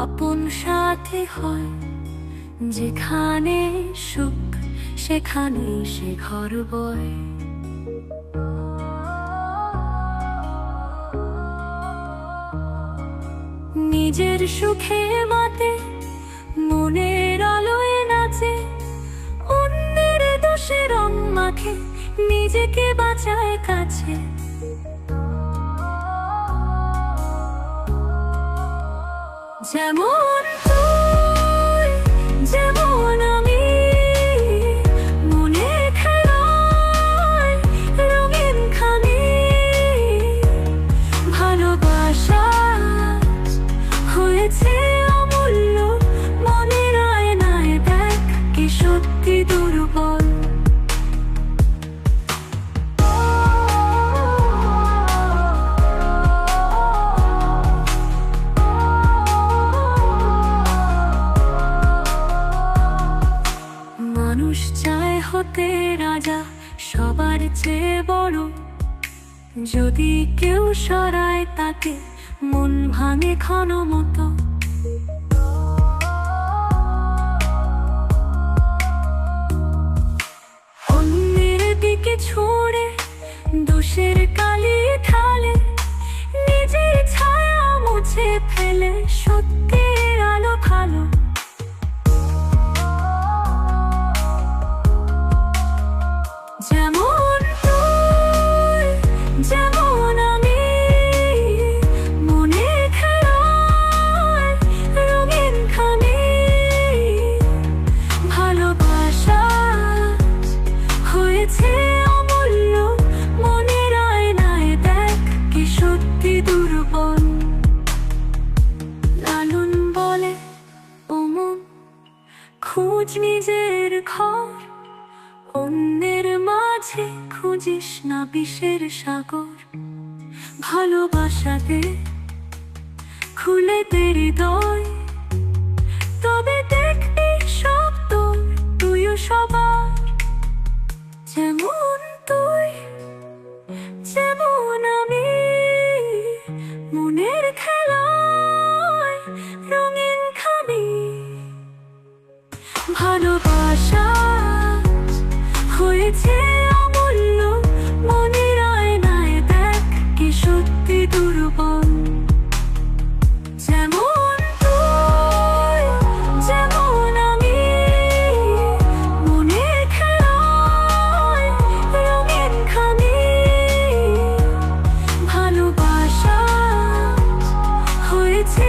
আপন সাথী হয়, যেখানে সুখ সেখানে সে ঘর বয়। নিজের সুখে মাতে, মনের আলোয় নাচে, অন্যের দোষে রং মাখে, নিজেকে বাঁচায় কাছে। যেমন তুই, যেমন আমি, মনে খেলায় রঙিন খানি। ভালোবাসা হয়েছে অমূল্য, মনের আয়নায় দেখ কি সত্যি দুর্বল। মানুষ চায় হতে রাজা, সবার চেয়ে বড়। যদি কেউ সরায় তাকে, মন ভাঙে ক্ষণ মতো। অন্যের দিকে ছুঁড়ে দোষের কালি ঢালে, নিজের ছায়া মুছে ফেলে সত্যের আলো ভালো। যেমন তুই, যেমন আমি, মনে খেলায় রঙিন খানি। ভালোবাসা হয়েছে অমূল্য, মনের আয়নায় দেখ কি সত্যি দুর্বল। লালন বলে, ও মন, খোঁজ নিজের ঘর, অন্যের মাঝে খুঁজিস না বিষের সাগর। ভালোবাসাতে খুলে দে হৃদয়, তবে দেখবি সব তোর, তুইও সবার। যেমন তুই, যেমন আমি, মনের খেলায় রঙিন খানি। ভালোবাসা হয়েছে অমূল্য, মনের আয়নায় দেখ কি সত্যি দুর্বল। যেমন তুই, যেমন আমি, মনের খেলায় রঙিন খানি। ভালোবাসা হয়েছে